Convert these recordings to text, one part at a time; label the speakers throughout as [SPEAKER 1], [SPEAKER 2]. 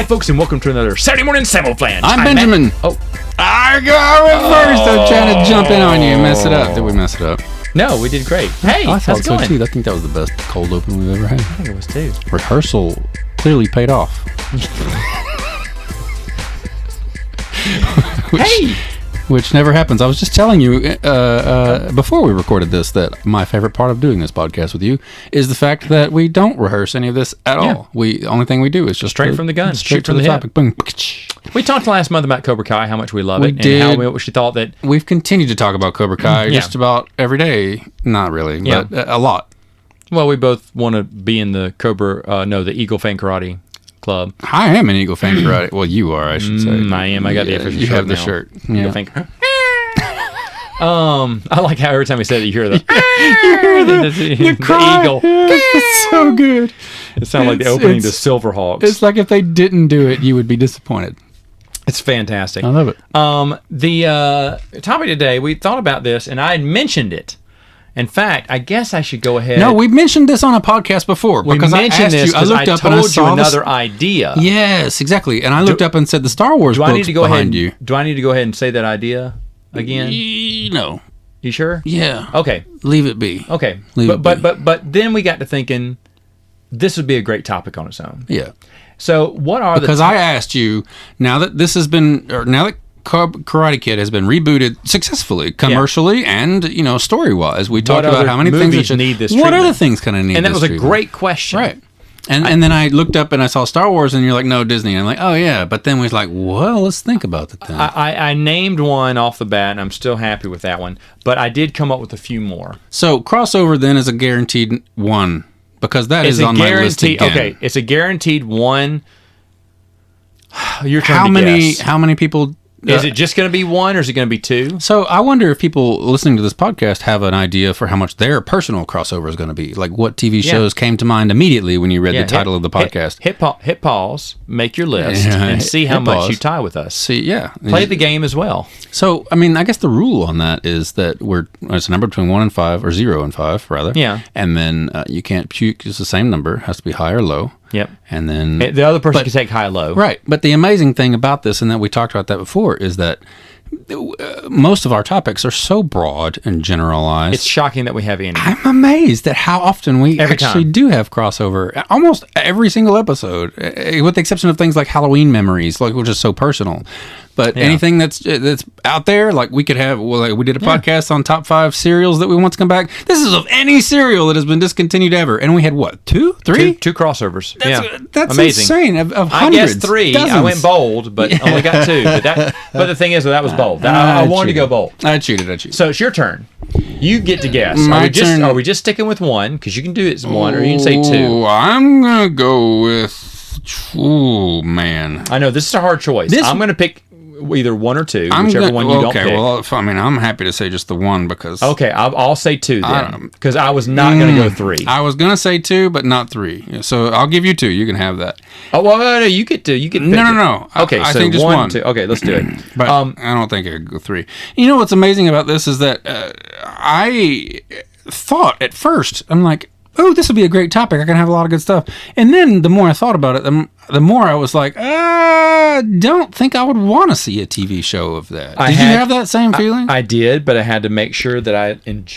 [SPEAKER 1] folks, and welcome to another Saturday Morning Samoflange.
[SPEAKER 2] I'm Benjamin. I go in first. I'm trying to jump in on you and mess it up. Did we mess it up?
[SPEAKER 1] No, we did great. Hey,
[SPEAKER 2] I
[SPEAKER 1] how's
[SPEAKER 2] thought
[SPEAKER 1] it
[SPEAKER 2] so
[SPEAKER 1] going?
[SPEAKER 2] too. I think that was the best cold open we've ever had.
[SPEAKER 1] I think it was too.
[SPEAKER 2] Rehearsal clearly paid off. Which never happens. I was just telling you before we recorded this that my favorite part of doing this podcast with you is the fact that we don't rehearse any of this at all. The only thing we do is just
[SPEAKER 1] straight from the gun,
[SPEAKER 2] straight
[SPEAKER 1] from
[SPEAKER 2] to the
[SPEAKER 1] hip.
[SPEAKER 2] topic. Boom.
[SPEAKER 1] We talked last month about Cobra Kai, how much we love
[SPEAKER 2] We
[SPEAKER 1] it,
[SPEAKER 2] did.
[SPEAKER 1] and how much we thought that.
[SPEAKER 2] We've continued to talk about Cobra Kai just about every day. Not really, but a lot.
[SPEAKER 1] Well, we both want to be in the the Eagle Fan Karate Club.
[SPEAKER 2] I am an Eagle Fan Karate. Well, you are, I should say.
[SPEAKER 1] I am. I got the official
[SPEAKER 2] you
[SPEAKER 1] shirt
[SPEAKER 2] have the
[SPEAKER 1] now.
[SPEAKER 2] shirt.
[SPEAKER 1] Eagle
[SPEAKER 2] Yeah.
[SPEAKER 1] Fan. I like how every time we said it, you hear the
[SPEAKER 2] the cry.
[SPEAKER 1] eagle.
[SPEAKER 2] It's so good.
[SPEAKER 1] It sounds like the opening to Silverhawks.
[SPEAKER 2] It's like if they didn't do it, you would be disappointed.
[SPEAKER 1] It's fantastic.
[SPEAKER 2] I love it.
[SPEAKER 1] The topic today, we thought about this, and I had mentioned it. In fact, I guess I should go ahead.
[SPEAKER 2] No, we mentioned this on a podcast before.
[SPEAKER 1] We
[SPEAKER 2] because
[SPEAKER 1] mentioned
[SPEAKER 2] I asked
[SPEAKER 1] this
[SPEAKER 2] you. I
[SPEAKER 1] because
[SPEAKER 2] looked
[SPEAKER 1] I
[SPEAKER 2] up and I
[SPEAKER 1] told you
[SPEAKER 2] saw
[SPEAKER 1] another idea.
[SPEAKER 2] Yes, exactly. And I looked up and said the Star Wars
[SPEAKER 1] Do I
[SPEAKER 2] books
[SPEAKER 1] need to go
[SPEAKER 2] behind
[SPEAKER 1] ahead?
[SPEAKER 2] you.
[SPEAKER 1] Do I need to go ahead and say that idea again?
[SPEAKER 2] No.
[SPEAKER 1] You sure?
[SPEAKER 2] Yeah.
[SPEAKER 1] Okay.
[SPEAKER 2] Leave it be.
[SPEAKER 1] Okay.
[SPEAKER 2] Leave it be.
[SPEAKER 1] But then we got to thinking, this would be a great topic on its own.
[SPEAKER 2] Yeah.
[SPEAKER 1] So what are
[SPEAKER 2] Because I asked you, now that Karate Kid has been rebooted successfully, commercially and story-wise, we talked about how many things
[SPEAKER 1] movies need this
[SPEAKER 2] What
[SPEAKER 1] treatment?
[SPEAKER 2] other things kind of need?
[SPEAKER 1] And that
[SPEAKER 2] this
[SPEAKER 1] was a
[SPEAKER 2] treatment?
[SPEAKER 1] great question,
[SPEAKER 2] right? And then I looked up and I saw Star Wars, and you're like, no, Disney. And I'm like, oh yeah. But then we was like, well, let's think about it then.
[SPEAKER 1] I named one off the bat, and I'm still happy with that one. But I did come up with a few more.
[SPEAKER 2] So crossover then is a guaranteed one because that is on my list again.
[SPEAKER 1] Okay, it's a guaranteed one. Your turn
[SPEAKER 2] How
[SPEAKER 1] to
[SPEAKER 2] many?
[SPEAKER 1] guess.
[SPEAKER 2] How many people?
[SPEAKER 1] Is it just going to be one, or is it going to be two?
[SPEAKER 2] So I wonder if people listening to this podcast have an idea for how much their personal crossover is going to be. Like what TV shows came to mind immediately when you read the title of the podcast.
[SPEAKER 1] Hit pause, make your list, and see how much you tie with us.
[SPEAKER 2] See,
[SPEAKER 1] Play the game as well.
[SPEAKER 2] So, I mean, I guess the rule on that is that it's a number between 1 and 5, or 0 and 5, rather.
[SPEAKER 1] Yeah.
[SPEAKER 2] And then you can't puke. It's the same number. It has to be high or low.
[SPEAKER 1] Yep.
[SPEAKER 2] And then
[SPEAKER 1] the other person can take high, low.
[SPEAKER 2] Right. But the amazing thing about this, and that we talked about that before, is that most of our topics are so broad and generalized.
[SPEAKER 1] It's shocking that we have any.
[SPEAKER 2] I'm amazed at how often we do have crossover. Almost every single episode, with the exception of things like Halloween memories, which is so personal. But anything that's out there, like we could have, we did a podcast on top 5 cereals that we want to come back. This is of any cereal that has been discontinued ever. And we had what, 2, 3?
[SPEAKER 1] Two crossovers.
[SPEAKER 2] That's
[SPEAKER 1] amazing.
[SPEAKER 2] Insane. Of hundreds.
[SPEAKER 1] I guessed 3.
[SPEAKER 2] Dozens.
[SPEAKER 1] I went bold, but only got 2. But the thing is, that was bold. I wanted to go bold.
[SPEAKER 2] I cheated.
[SPEAKER 1] So it's your turn. You get to guess.
[SPEAKER 2] Turn.
[SPEAKER 1] Are we just sticking with 1? Because you can do it as 1, or you can say 2.
[SPEAKER 2] I'm going to go with... Oh, man.
[SPEAKER 1] I know, this is a hard choice. I'm going to pick either 1 or 2, whichever one you don't pick.
[SPEAKER 2] Okay, well, I mean, I'm happy to say just the 1 because...
[SPEAKER 1] Okay, I'll say 2 then, because I was not going to go 3.
[SPEAKER 2] I was going to say 2, but not 3. So I'll give you 2. You can have that.
[SPEAKER 1] Oh, well, no, you get 2. You get
[SPEAKER 2] No.
[SPEAKER 1] Okay,
[SPEAKER 2] I
[SPEAKER 1] so
[SPEAKER 2] think just 1.
[SPEAKER 1] 2. Okay, let's do it.
[SPEAKER 2] But I don't think I could go 3. You know what's amazing about this is that I thought at first, I'm like, oh, this would be a great topic. I can have a lot of good stuff. And then the more I thought about it, the more I was like, I don't think I would want to see a TV show of that. Did you have that same feeling?
[SPEAKER 1] I did, but I had to make sure that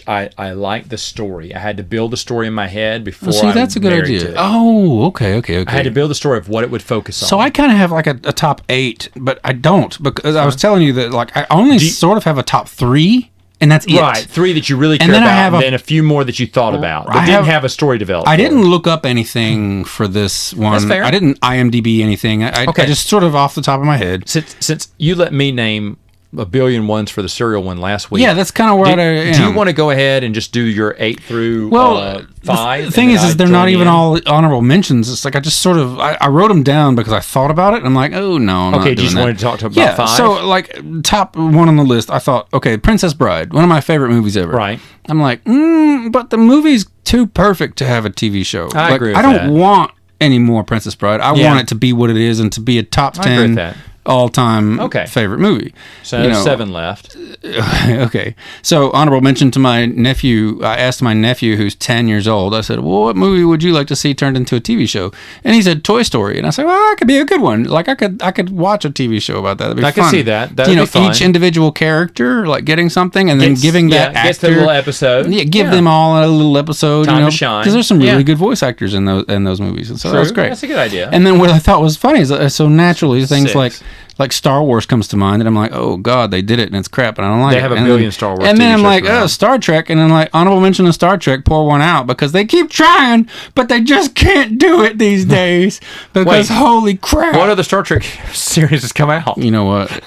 [SPEAKER 1] I liked the story. I had to build the story in my head before I
[SPEAKER 2] that's a good idea.
[SPEAKER 1] to it.
[SPEAKER 2] Oh, okay.
[SPEAKER 1] I had to build the story of what it would focus on.
[SPEAKER 2] So I kind of have like a top 8, but I don't, because I was telling you that like I only sort of have a top 3. And that's it.
[SPEAKER 1] Right, 3 that you really care about, and then a few more that you thought about that didn't have a story developed.
[SPEAKER 2] I didn't look up anything for this one.
[SPEAKER 1] That's fair.
[SPEAKER 2] I didn't IMDb anything. I just sort of off the top of my head.
[SPEAKER 1] Since you let me name a billion ones for the cereal one last week.
[SPEAKER 2] Yeah, that's kind of where I am.
[SPEAKER 1] Do you want to go ahead and just do your 8 through 5?
[SPEAKER 2] The thing is they're not even all honorable mentions. It's like I just sort of I wrote them down because I thought about it. And I'm like, oh no, I'm not doing
[SPEAKER 1] you just
[SPEAKER 2] that.
[SPEAKER 1] wanted to talk about 5?
[SPEAKER 2] So like top 1 on the list, I thought, okay, Princess Bride, one of my favorite movies ever.
[SPEAKER 1] Right.
[SPEAKER 2] I'm like, but the movie's too perfect to have a TV show.
[SPEAKER 1] I agree with
[SPEAKER 2] I don't
[SPEAKER 1] that.
[SPEAKER 2] want any more Princess Bride. I want it to be what it is and to be a top 10.
[SPEAKER 1] I agree with that.
[SPEAKER 2] all-time favorite movie.
[SPEAKER 1] So 7 left.
[SPEAKER 2] Okay. So honorable mention to my nephew. I asked my nephew, who's 10 years old, I said, well, what movie would you like to see turned into a TV show? And he said Toy Story. And I said, well, that could be a good one. Like I could watch a TV show about that. That'd be fun.
[SPEAKER 1] I could see that. That'd be fun.
[SPEAKER 2] Each individual character like getting something and then giving that actor
[SPEAKER 1] gets a little episode.
[SPEAKER 2] Yeah, give them all a little episode.
[SPEAKER 1] Time to shine.
[SPEAKER 2] Because there's some really good voice actors in those movies. And so that was great.
[SPEAKER 1] That's a good idea.
[SPEAKER 2] And then what I thought was funny is so naturally things like Star Wars comes to mind, and I'm like, oh god, they did it and it's crap and I don't like it.
[SPEAKER 1] They have a billion Star Wars.
[SPEAKER 2] And then I'm like, oh, Star Trek, and then like honorable mention of Star Trek, pour one out because they keep trying, but they just can't do it these days. Because holy crap.
[SPEAKER 1] What other Star Trek series has come out?
[SPEAKER 2] You know what?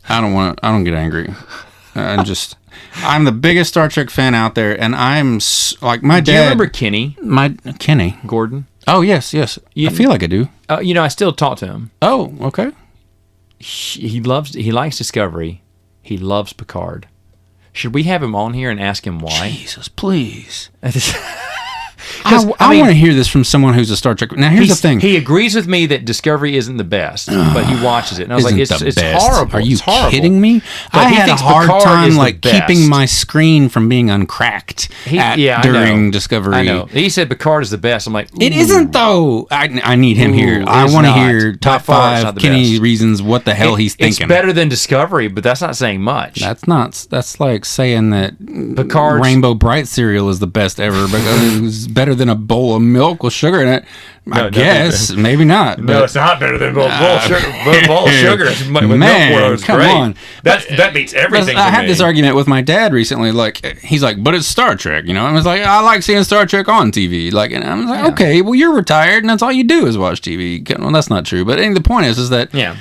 [SPEAKER 2] I don't get angry. I'm the biggest Star Trek fan out there, and I'm like my dad.
[SPEAKER 1] Do you remember Kenny?
[SPEAKER 2] Kenny
[SPEAKER 1] Gordon?
[SPEAKER 2] Oh, yes. I feel like I do.
[SPEAKER 1] I still talk to him.
[SPEAKER 2] Oh, okay.
[SPEAKER 1] He likes Discovery. He loves Picard. Should we have him on here and ask him why?
[SPEAKER 2] Jesus, please. I want to hear this from someone who's a Star Trek. Now, here's the thing.
[SPEAKER 1] He agrees with me that Discovery isn't the best, but he watches it. And I was like, it's horrible.
[SPEAKER 2] Are you kidding me?
[SPEAKER 1] But
[SPEAKER 2] I had a hard time keeping my screen from being uncracked during Discovery.
[SPEAKER 1] I know. He said Picard is the best. I'm like,
[SPEAKER 2] it isn't, though. I need him here. I want to hear top 5 Kenny reasons what the hell he's thinking.
[SPEAKER 1] It's better than Discovery, but that's not saying much.
[SPEAKER 2] That's like saying that
[SPEAKER 1] Picard's
[SPEAKER 2] Rainbow Bright cereal is the best ever because it was better than a bowl of milk with sugar in it. I guess maybe not.
[SPEAKER 1] No, it's not better than a bowl of sugar.
[SPEAKER 2] Man, come on.
[SPEAKER 1] That beats everything.
[SPEAKER 2] I had this argument with my dad recently. Like he's like, but it's Star Trek, and I was like, I like seeing Star Trek on TV. Like, and I was like, okay, well you're retired, and that's all you do is watch TV. Well, that's not true. But the point is that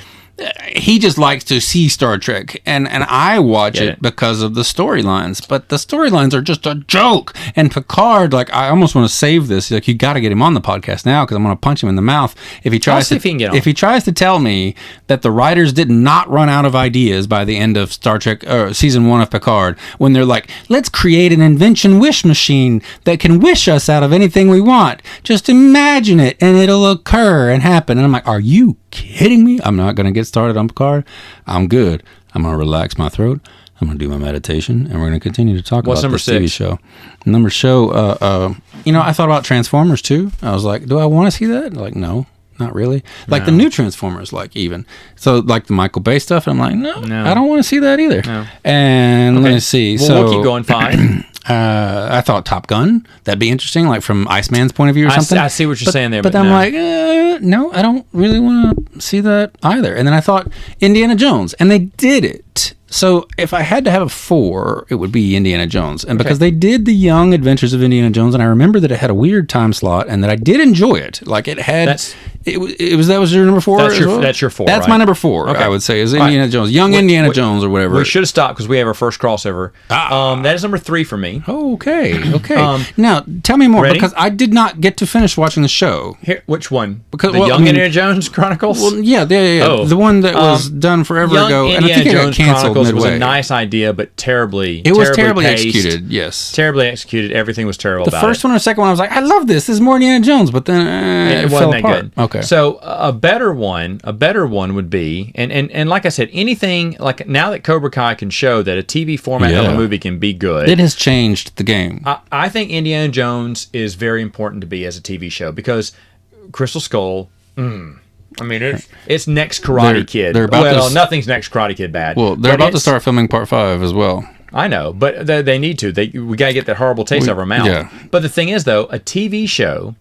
[SPEAKER 2] he just likes to see Star Trek, and I watch it because of the storylines. But the storylines are just a joke. And Picard, like, I almost want to save this. Like, you got to get him on the podcast now because I'm going to punch him in the mouth if he tries if he tries to tell me that the writers did not run out of ideas by the end of Star Trek season 1 of Picard, when they're like, let's create an invention wish machine that can wish us out of anything we want. Just imagine it, and it'll occur and happen. And I'm like, are you kidding me? I'm not going to get started on Picard. I'm good. I'm going to relax my throat. I'm going to do my meditation, and we're going to continue to talk about this TV show. Number show, I thought about Transformers too. I was like, do I want to see that? Like, no, not really. Like the new Transformers, like even. So like the Michael Bay stuff, I'm like, no. I don't want to see that either. No. And let me see.
[SPEAKER 1] Well, we'll keep going 5.
[SPEAKER 2] I thought Top Gun, that'd be interesting, like from Iceman's point of view or something.
[SPEAKER 1] I see what you're saying there.
[SPEAKER 2] But I'm like, no, I don't really want to see that either. And then I thought Indiana Jones, and they did it. So if I had to have a 4, it would be Indiana Jones. And because they did the Young Adventures of Indiana Jones, and I remember that it had a weird time slot and that I did enjoy it. Like it had, that was your number 4?
[SPEAKER 1] That's your 4.
[SPEAKER 2] That's my number 4, I would say, is Indiana Jones. Indiana Jones or whatever.
[SPEAKER 1] We should have stopped because we have our first crossover. That is number 3 for me.
[SPEAKER 2] Okay. Now, tell me more, because I did not get to finish watching the show.
[SPEAKER 1] Here, which one? Because the Young Indiana Jones Chronicles?
[SPEAKER 2] Well, yeah. Oh. The one that was done forever ago.
[SPEAKER 1] And I think it got canceled midway. Was a nice idea, but terribly
[SPEAKER 2] executed. Yes,
[SPEAKER 1] terribly executed. Everything was terrible.
[SPEAKER 2] The first one or second one, I was like, I love this. This is more Indiana Jones, but then it wasn't that good.
[SPEAKER 1] Okay, so a better one would be, and like I said, anything like now that Cobra Kai can show that a TV format of a movie can be good,
[SPEAKER 2] it has changed the game.
[SPEAKER 1] I think Indiana Jones is very important to be as a TV show because Crystal Skull. I mean, it's next Karate Kid. Nothing's next Karate Kid bad.
[SPEAKER 2] Well, they're about to start filming part 5 as well.
[SPEAKER 1] I know, but they need to. We got to get that horrible taste out of our mouth. Yeah. But the thing is, though, a TV show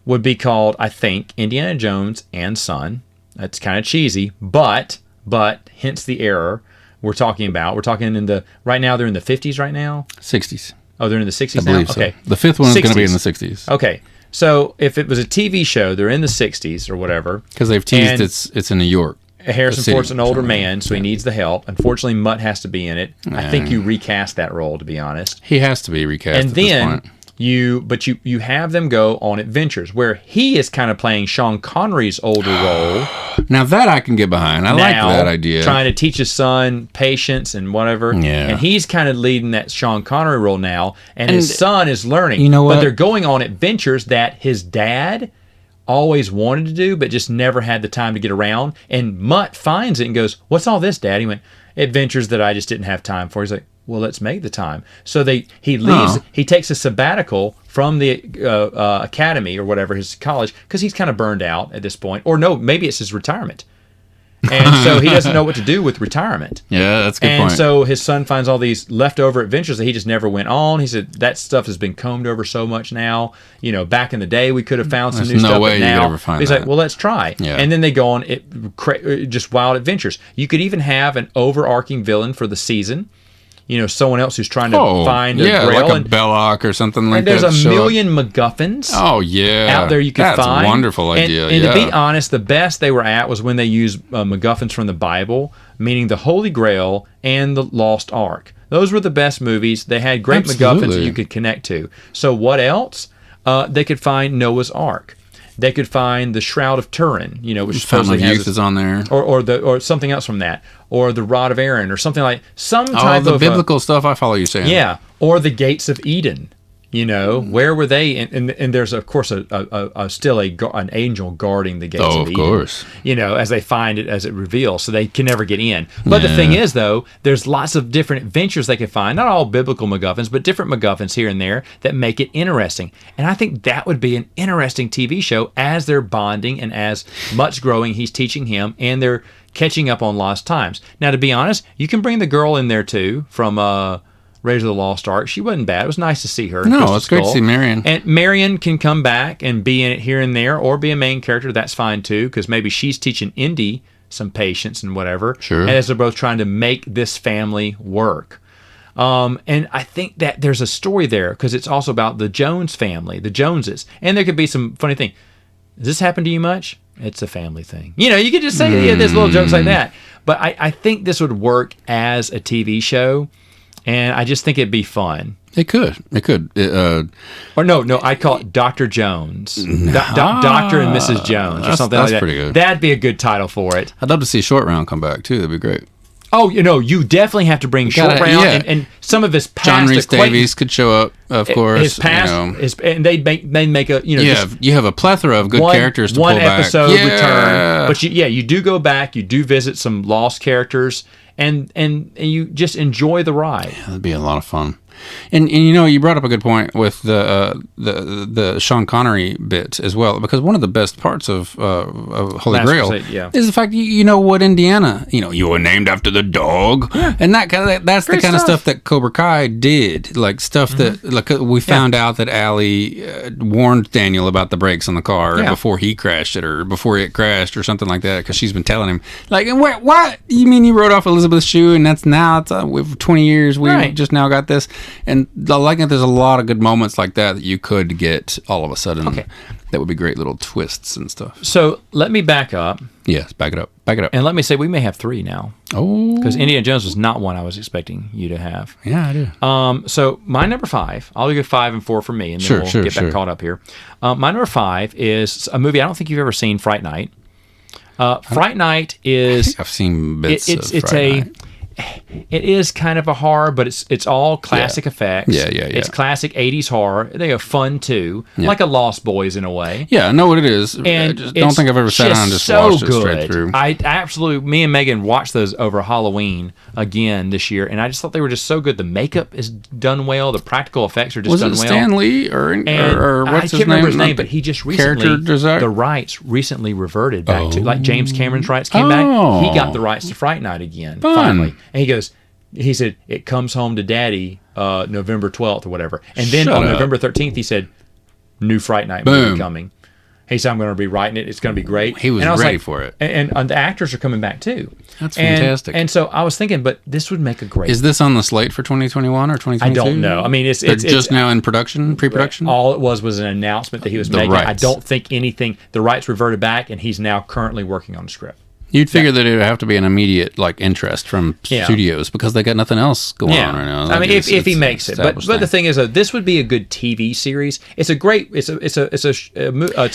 [SPEAKER 1] would be called, I think, Indiana Jones and Son. That's kind of cheesy, but hence the error we're talking about. We're talking right now, they're in the 50s right now?
[SPEAKER 2] 60s.
[SPEAKER 1] Oh, they're in the 60s
[SPEAKER 2] now? Okay. The 5th one is going to be in the 60s.
[SPEAKER 1] Okay. So if it was a TV show, they're in the 60s or whatever.
[SPEAKER 2] Because they've teased it's in New York.
[SPEAKER 1] Harrison Ford's an older man, so he needs the help. Unfortunately, Mutt has to be in it. I think you recast that role, to be honest.
[SPEAKER 2] He has to be recast
[SPEAKER 1] and then you have them go on adventures where he is kind of playing Sean Connery's older role.
[SPEAKER 2] Now that I can get behind. I like that idea.
[SPEAKER 1] Trying to teach his son patience and whatever.
[SPEAKER 2] Yeah.
[SPEAKER 1] And he's kind of leading that Sean Connery role now, and his son is learning.
[SPEAKER 2] You know what?
[SPEAKER 1] But they're going on adventures that his dad always wanted to do, but just never had the time to get around. And Mutt finds it and goes, "What's all this, Dad?" He went, "Adventures that I just didn't have time for." He's like, "Well, let's make the time." So he leaves. Oh. He takes a sabbatical from the academy or whatever, his college, because he's kind of burned out at this point. Or no, maybe it's his retirement. And so he doesn't know what to do with retirement.
[SPEAKER 2] Yeah, that's a good point.
[SPEAKER 1] And so his son finds all these leftover adventures that he just never went on. He said, that stuff has been combed over so much now. You know, back in the day, we could have found some new stuff.
[SPEAKER 2] No way
[SPEAKER 1] but now,
[SPEAKER 2] you could ever find
[SPEAKER 1] he's
[SPEAKER 2] that.
[SPEAKER 1] like, well, let's try. Yeah. And then they go on just wild adventures. You could even have an overarching villain for the season. You know, someone else who's trying to find a grail.
[SPEAKER 2] Like a Belloc or something like that.
[SPEAKER 1] And there's a million MacGuffins out there you could find.
[SPEAKER 2] That's a wonderful idea,
[SPEAKER 1] And to be honest, the best they were at was when they used MacGuffins from the Bible, meaning the Holy Grail and the Lost Ark. Those were the best movies. They had great MacGuffins that you could connect to. So what else? They could find Noah's Ark. They could find the Shroud of Turin, you know, which
[SPEAKER 2] Fountain of Youth is on there,
[SPEAKER 1] or something else from that, or the Rod of Aaron, or something like some type of
[SPEAKER 2] the biblical stuff. I follow you saying,
[SPEAKER 1] yeah, or the Gates of Eden. You know, where were they? And there's of course still an angel guarding the gates of Eden.
[SPEAKER 2] Oh, of course.
[SPEAKER 1] You know, as they find it, as it reveals, so they can never get in. But the thing is, though, there's lots of different adventures they can find. Not all biblical MacGuffins, but different MacGuffins here and there that make it interesting. And I think that would be an interesting TV show as they're bonding and as Mutt's growing, he's teaching him, and they're catching up on lost times. Now, to be honest, you can bring the girl in there too from Raiders of the Lost Ark. She wasn't bad. It was nice to see her.
[SPEAKER 2] No, it's great to see Marion.
[SPEAKER 1] And Marion can come back and be in it here and there, or be a main character. That's fine too, because maybe she's teaching Indy some patience and whatever.
[SPEAKER 2] Sure.
[SPEAKER 1] And as they're both trying to make this family work. And I think that there's a story there, because it's also about the Jones family, the Joneses. And there could be some funny thing. Does this happen to you much? It's a family thing. You know, you could just say, yeah, there's little jokes like that. But I think this would work as a TV show. And I just think it'd be fun.
[SPEAKER 2] It could.
[SPEAKER 1] Or no, I'd call it Dr. Jones. Dr. and Mrs. Jones or something like that. That's pretty good. That'd be a good title for it.
[SPEAKER 2] I'd love to see Short Round come back, too. That'd be great.
[SPEAKER 1] Oh, you know, you definitely have to bring Short Round and some of his past.
[SPEAKER 2] John Rhys Davies could show up, of course.
[SPEAKER 1] His past, and they'd make a, you know.
[SPEAKER 2] You have a plethora of good characters to pull back.
[SPEAKER 1] One episode return. But you do go back, you do visit some lost characters. And you just enjoy the ride.
[SPEAKER 2] Yeah, that'd be a lot of fun. And you know, you brought up a good point with the Sean Connery bit as well, because one of the best parts of Holy Grail is the fact you know what Indiana, you were named after the dog, and that's the kind of stuff that Cobra Kai did, like stuff that we found out that Allie warned Daniel about the brakes on the car before he crashed it or before it crashed or something like that, because she's been telling him like, what you mean you wrote off Elizabeth's shoe and that's now with 20 years we just now got this. And like there's a lot of good moments like that you could get all of a sudden. Okay. That would be great little twists and stuff.
[SPEAKER 1] So let me back up.
[SPEAKER 2] Yes, back it up.
[SPEAKER 1] And let me say we may have 3 now.
[SPEAKER 2] Oh.
[SPEAKER 1] Because Indiana Jones was not one I was expecting you to have.
[SPEAKER 2] Yeah, I do.
[SPEAKER 1] So my number 5, I'll give 5 and 4 for me, and then we'll get back caught up here. My number 5 is a movie I don't think you've ever seen, Fright Night. Fright Night is...
[SPEAKER 2] I think I've seen bits of Fright Night.
[SPEAKER 1] It is kind of a horror, but it's all classic effects.
[SPEAKER 2] Yeah.
[SPEAKER 1] It's classic 80s horror. They are fun too, like a Lost Boys in a way.
[SPEAKER 2] Yeah, I know what it is. And I just don't think I've ever sat down and just watched it straight through.
[SPEAKER 1] Me and Megan watched those over Halloween again this year, and I just thought they were just so good. The makeup is done well. The practical effects are just done well.
[SPEAKER 2] Was it Stan Lee or what's his name?
[SPEAKER 1] I can't remember his name, but he just recently, the rights recently reverted back to, like James Cameron's rights came back. He got the rights to Fright Night again, finally. And he said, it comes home to Daddy November 12th or whatever. And then on November 13th, he said, new Fright Night movie coming. He said, I'm going to be writing it. It's going to be great.
[SPEAKER 2] He was ready for it.
[SPEAKER 1] And the actors are coming back too.
[SPEAKER 2] That's fantastic.
[SPEAKER 1] And so I was thinking, but this would make a great...
[SPEAKER 2] Is this on the slate for 2021 or 2022?
[SPEAKER 1] I don't know. I mean, it's
[SPEAKER 2] just now in production, pre-production?
[SPEAKER 1] All it was an announcement that he was making. Rights. I don't think anything... The rights reverted back, and he's now currently working on the script.
[SPEAKER 2] You'd figure that it would have to be an immediate interest from studios because they got nothing else going on right now.
[SPEAKER 1] I mean, if he makes it, but the thing is, this would be a good TV series. It's a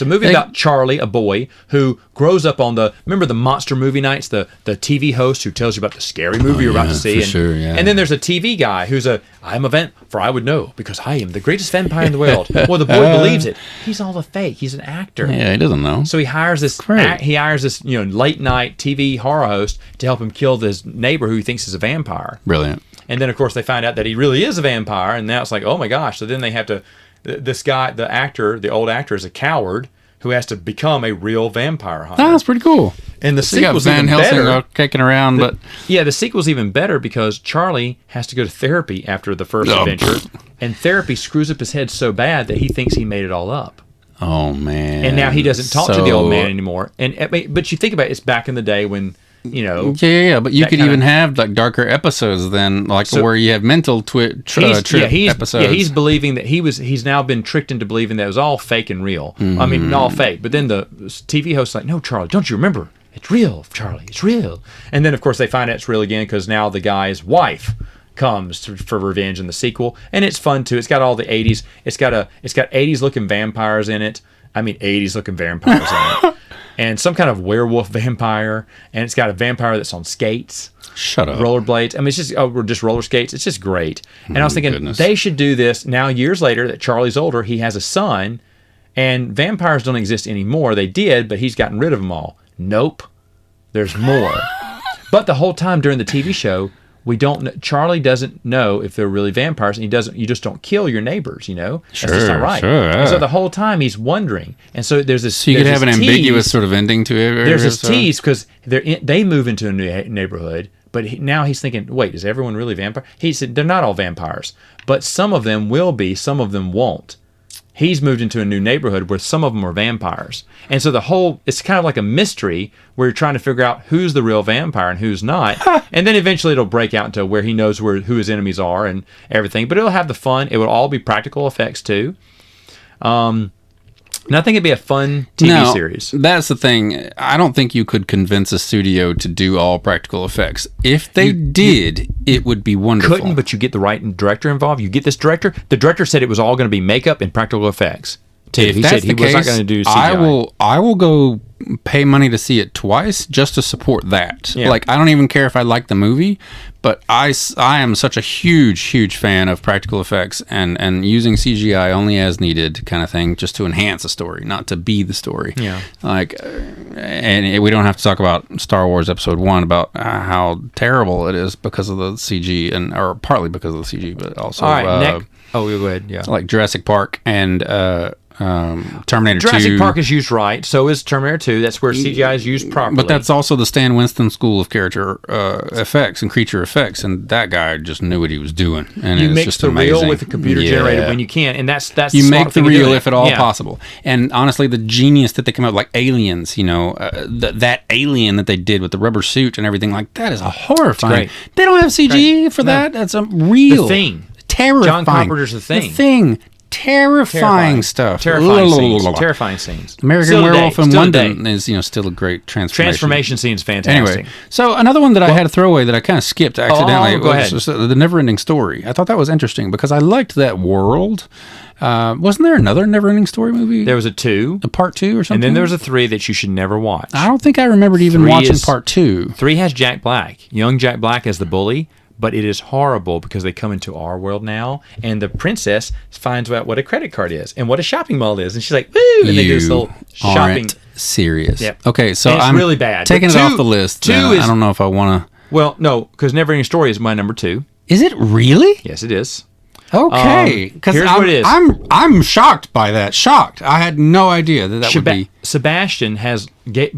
[SPEAKER 1] movie about Charlie, a boy who grows up on remember the monster movie nights, the TV host who tells you about the scary movie you're about to see, and then there's a TV guy who's I'm a for I would know because I am the greatest vampire in the world. Well, the boy believes it. He's all a fake. He's an actor.
[SPEAKER 2] Yeah, he doesn't know.
[SPEAKER 1] So he hires this late night TV horror host to help him kill this neighbor who he thinks is a vampire.
[SPEAKER 2] Brilliant.
[SPEAKER 1] And then, of course, they find out that he really is a vampire, and now it's like, oh my gosh. So then they have to, this guy, the old actor, is a coward who has to become a real vampire hunter.
[SPEAKER 2] Oh, that's pretty cool.
[SPEAKER 1] And the sequel's even better.
[SPEAKER 2] Kicking around, but
[SPEAKER 1] the sequel's even better because Charlie has to go to therapy after the first adventure, and therapy screws up his head so bad that he thinks he made it all up.
[SPEAKER 2] Oh man!
[SPEAKER 1] And now he doesn't talk to the old man anymore. But you think about it, it's back in the day when
[SPEAKER 2] Yeah. But you could even have darker episodes than where you have mental trip episodes.
[SPEAKER 1] Yeah, he's believing that he's now been tricked into believing that it was all fake and real. Mm-hmm. I mean, all fake. But then the TV host's like, "No, Charlie, don't you remember? It's real, Charlie. It's real." And then of course they find out it's real again because now the guy's wife comes for revenge in the sequel, and it's fun too. It's got all the 80s. It's got 80s looking vampires in it. I mean 80s looking vampires in it. And some kind of werewolf vampire, and it's got a vampire that's on skates.
[SPEAKER 2] Shut up.
[SPEAKER 1] Rollerblades. I mean, it's just roller skates. It's just great. And I was thinking they should do this now. Years later, that Charlie's older, he has a son, and vampires don't exist anymore. They did, but he's gotten rid of them all. Nope, there's more. But the whole time during the TV show, Charlie doesn't know if they're really vampires, and you just don't kill your neighbors, That's just not right.
[SPEAKER 2] Sure.
[SPEAKER 1] And so the whole time he's wondering. And so there's this.
[SPEAKER 2] So you could have an ambiguous sort of ending to it.
[SPEAKER 1] There's this tease because they move into a new neighborhood, but now he's thinking, wait, is everyone really vampire? He said they're not all vampires, but some of them will be, some of them won't. He's moved into a new neighborhood where some of them are vampires. And so it's kind of like a mystery where you're trying to figure out who's the real vampire and who's not. And then eventually it'll break out into where he knows who his enemies are and everything. But it'll have the fun. It will all be practical effects too. And I think it'd be a fun TV series.
[SPEAKER 2] That's the thing. I don't think you could convince a studio to do all practical effects. If they did, it would be wonderful.
[SPEAKER 1] Couldn't, but you get the right director involved. You get this director. The director said it was all going to be makeup and practical effects.
[SPEAKER 2] He said he was not going to do CGI. I will go pay money to see it twice just to support that. Yeah. I don't even care if I like the movie, but I am such a huge fan of practical effects and using CGI only as needed kind of thing, just to enhance a story, not to be the story.
[SPEAKER 1] Yeah.
[SPEAKER 2] And we don't have to talk about Star Wars Episode 1 about how terrible it is because of the CG or partly because of the CG, but also
[SPEAKER 1] all right, go ahead. Yeah.
[SPEAKER 2] Like Jurassic Park and Terminator 2.
[SPEAKER 1] Jurassic Park is used right, so is Terminator 2. That's where CGI is used properly.
[SPEAKER 2] But that's also the Stan Winston School of character effects and creature effects, and that guy just knew what he was doing. And
[SPEAKER 1] you
[SPEAKER 2] it's
[SPEAKER 1] mix
[SPEAKER 2] just
[SPEAKER 1] the
[SPEAKER 2] amazing.
[SPEAKER 1] real with the computer generated when you can, and that's
[SPEAKER 2] you make the real if at all possible. And honestly, the genius that they come up like Aliens, that alien that they did with the rubber suit and everything like that is a horrifying. They don't have CG for that. That's a real
[SPEAKER 1] The Thing.
[SPEAKER 2] Terrifying.
[SPEAKER 1] John Carpenter's The Thing.
[SPEAKER 2] The Thing. Terrifying stuff.
[SPEAKER 1] Terrifying scenes.
[SPEAKER 2] American Werewolf in London is still a great
[SPEAKER 1] transformation scene's fantastic.
[SPEAKER 2] Anyway, so another one that I had to throw away that I kind of skipped accidentally was the Neverending Story. I thought that was interesting because I liked that world. Wasn't there another Neverending Story movie?
[SPEAKER 1] There was a
[SPEAKER 2] part 2 or something,
[SPEAKER 1] and then there was a 3 that you should never watch.
[SPEAKER 2] I don't think I remembered even watching part 2.
[SPEAKER 1] 3 has Jack Black, young Jack Black as the bully. But it is horrible because they come into our world now, and the princess finds out what a credit card is and what a shopping mall is, and she's like, "Woo!" And they do this little shopping.
[SPEAKER 2] Serious.
[SPEAKER 1] Yep.
[SPEAKER 2] Okay, so
[SPEAKER 1] and it's
[SPEAKER 2] I'm
[SPEAKER 1] really bad.
[SPEAKER 2] Taking it off the list. 2 is. I don't know if I want to.
[SPEAKER 1] Well, no, because Neverending Story is my number 2.
[SPEAKER 2] Is it really?
[SPEAKER 1] Yes, it is.
[SPEAKER 2] Okay, because
[SPEAKER 1] here's what it is.
[SPEAKER 2] I'm shocked by that. Shocked. I had no idea that would be.
[SPEAKER 1] Sebastian has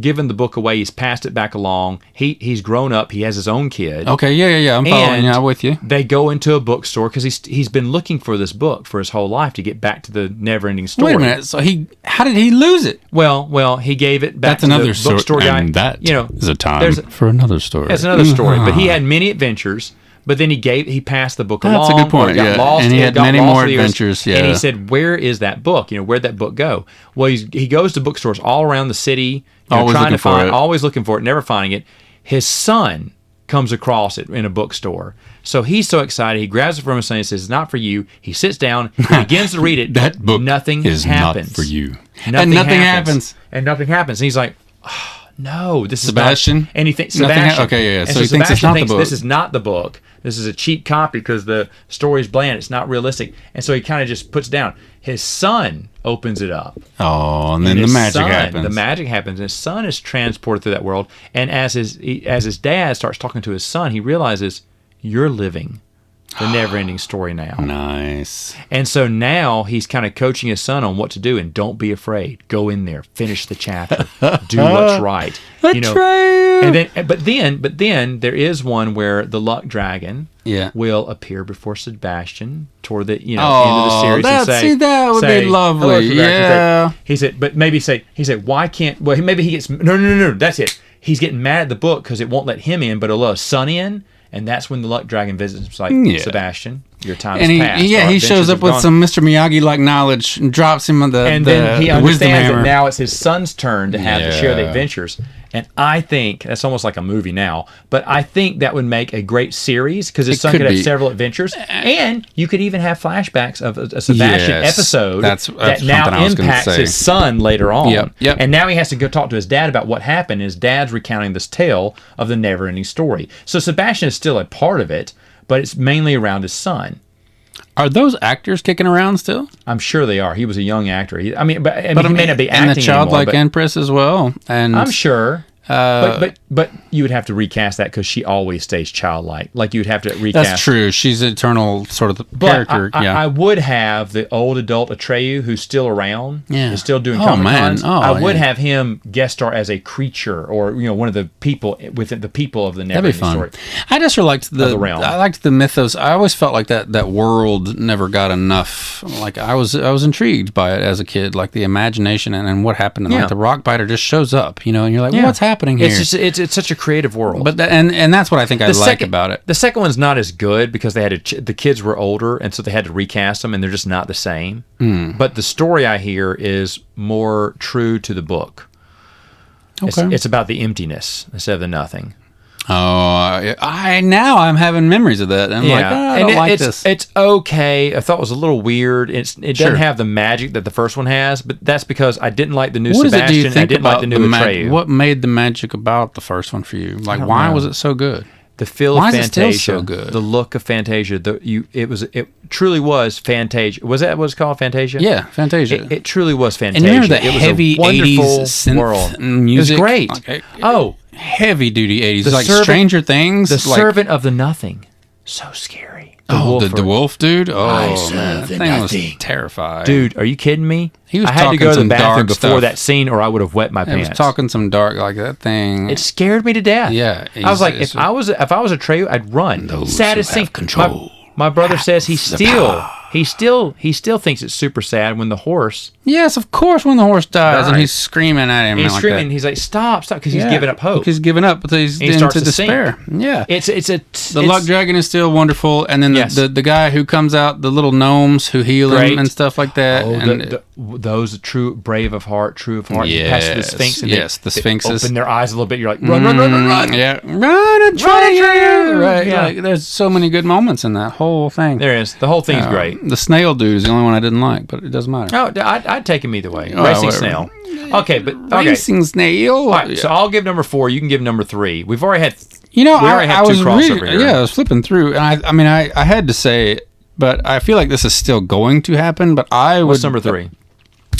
[SPEAKER 1] given the book away. He's passed it back along. He's grown up. He has his own kid.
[SPEAKER 2] Okay, yeah. I'm following you. I'm with you.
[SPEAKER 1] They go into a bookstore because he's been looking for this book for his whole life to get back to the Neverending Story.
[SPEAKER 2] Wait a minute. So how did he lose it?
[SPEAKER 1] Well, he gave it back to the bookstore guy.
[SPEAKER 2] And that is a time for another story.
[SPEAKER 1] That's another story. But he had many adventures. But then he passed the book along.
[SPEAKER 2] That's a good point.
[SPEAKER 1] Got lost,
[SPEAKER 2] and he had many more adventures.
[SPEAKER 1] And he said, "Where is that book? Where'd that book go?" Well, he goes to bookstores all around the city, trying to find, always looking for it, never finding it. His son comes across it in a bookstore. So he's so excited, he grabs it from his son and says, "It's not for you." He sits down, he begins to read it.
[SPEAKER 2] That book
[SPEAKER 1] nothing
[SPEAKER 2] is
[SPEAKER 1] happens.
[SPEAKER 2] Not for you.
[SPEAKER 1] Nothing happens. And nothing happens. And he's like, "Oh, no, this is
[SPEAKER 2] Sebastian?
[SPEAKER 1] not anything." Sebastian.
[SPEAKER 2] Okay, yeah.
[SPEAKER 1] So
[SPEAKER 2] he thinks it's not the book.
[SPEAKER 1] This is not the book. This is a cheap copy because the story's bland. It's not realistic. And so he kind of just puts it down. His son opens it up.
[SPEAKER 2] Oh, and then the magic happens.
[SPEAKER 1] The magic happens. And his son is transported through that world. And as his dad starts talking to his son, he realizes, you're living the never-ending story now.
[SPEAKER 2] Nice.
[SPEAKER 1] And so now he's kind of coaching his son on what to do. And don't be afraid. Go in there. Finish the chapter. Do what's right. And then, but then there is one where the luck dragon will appear before Sebastian toward the end of the series and say,
[SPEAKER 2] that would be lovely. Yeah.
[SPEAKER 1] He said, why can't? Well, maybe he gets no. That's it. He's getting mad at the book because it won't let him in, but it'll let his son in. And that's when the luck dragon visits. It's like, Sebastian, your time has passed.
[SPEAKER 2] He shows up with some Mr. Miyagi-like knowledge and drops him on
[SPEAKER 1] and then he understands that now it's his son's turn to have to share the adventures. And I think that's almost like a movie now, but I think that would make a great series because his son could have several adventures, and you could even have flashbacks of a Sebastian episode that now impacts his son later on.
[SPEAKER 2] Yep.
[SPEAKER 1] And now he has to go talk to his dad about what happened. His dad's recounting this tale of the never-ending story. So Sebastian is still a part of it, but it's mainly around his son.
[SPEAKER 2] Are those actors kicking around still?
[SPEAKER 1] I'm sure they are. He was a young actor. He may not be acting
[SPEAKER 2] and the childlike
[SPEAKER 1] anymore,
[SPEAKER 2] Empress as well. And
[SPEAKER 1] I'm sure. But you would have to recast that because she always stays childlike. Like you'd have to recast.
[SPEAKER 2] That's true. She's an eternal sort of the character.
[SPEAKER 1] I would have the old adult Atreyu who's still around.
[SPEAKER 2] Yeah.
[SPEAKER 1] Is still doing Comic-Cons.
[SPEAKER 2] I
[SPEAKER 1] would have him guest star as a creature or one of the people within the people of the never-ending story.
[SPEAKER 2] I just liked the
[SPEAKER 1] realm.
[SPEAKER 2] I liked the mythos. I always felt like that world never got enough. Like I was intrigued by it as a kid. Like the imagination and what happened. And like the rock biter just shows up. And you're like, what's happening here?
[SPEAKER 1] It's such a creative world.
[SPEAKER 2] But and that's what I think I like about it.
[SPEAKER 1] The second one's not as good because they had the kids were older and so they had to recast them and they're just not the same. But the story I hear is more true to the book. Okay. It's about the emptiness instead of the nothing.
[SPEAKER 2] Oh, I'm having memories of that. I'm like, I don't like this.
[SPEAKER 1] It's okay. I thought it was a little weird. It doesn't have the magic that the first one has, but that's because I didn't like the new Sebastian. I didn't like the new Atreyu.
[SPEAKER 2] What made the magic about the first one for you? Like, why was it so good?
[SPEAKER 1] The feel of Fantasia,
[SPEAKER 2] is it still so good?
[SPEAKER 1] The look of Fantasia. It truly was Fantasia. Was that what it's called, Fantasia?
[SPEAKER 2] Yeah, Fantasia.
[SPEAKER 1] It truly was Fantasia.
[SPEAKER 2] And remember the heavy 80s synth
[SPEAKER 1] world.
[SPEAKER 2] Music?
[SPEAKER 1] It was great.
[SPEAKER 2] Heavy duty 80s. Like Stranger Things.
[SPEAKER 1] The Servant of the Nothing. So scary.
[SPEAKER 2] The wolf dude? Oh,
[SPEAKER 1] man.
[SPEAKER 2] That thing was terrifying.
[SPEAKER 1] Dude, are you kidding me? I had to go to the bathroom before that scene or I would have wet my pants.
[SPEAKER 2] He was talking some dark, like that thing.
[SPEAKER 1] It scared me to death.
[SPEAKER 2] Yeah.
[SPEAKER 1] I was like, if I was Atreyu, I'd run. Saddest thing.
[SPEAKER 2] Control.
[SPEAKER 1] My brother says he still thinks it's super sad when the horse.
[SPEAKER 2] Yes, of course, when the horse dies and he's screaming at him.
[SPEAKER 1] He's screaming. And he's like, "Stop!" Because he's giving up hope.
[SPEAKER 2] He's giving up, but he's into despair. Yeah,
[SPEAKER 1] the
[SPEAKER 2] luck dragon is still wonderful, and then the guy who comes out, the little gnomes who heal him and stuff like that.
[SPEAKER 1] Oh, those true brave of heart, true of heart.
[SPEAKER 2] Yes,
[SPEAKER 1] the Sphinx. And
[SPEAKER 2] the Sphinxes
[SPEAKER 1] open their eyes a little bit. You're like, run!
[SPEAKER 2] Yeah, run and try you. Right. Yeah. Like, there's so many good moments in that whole thing.
[SPEAKER 1] There is. The whole thing's great.
[SPEAKER 2] The snail dude is the only one I didn't like, but it doesn't matter.
[SPEAKER 1] Oh, I'd take him either way. Racing snail. Okay, but
[SPEAKER 2] Racing snail.
[SPEAKER 1] All right, so I'll give number 4. You can give number 3. We've already had.
[SPEAKER 2] I was
[SPEAKER 1] two crossover here.
[SPEAKER 2] I was flipping through, and I had to say, but I feel like this is still going to happen. But
[SPEAKER 1] What's number 3?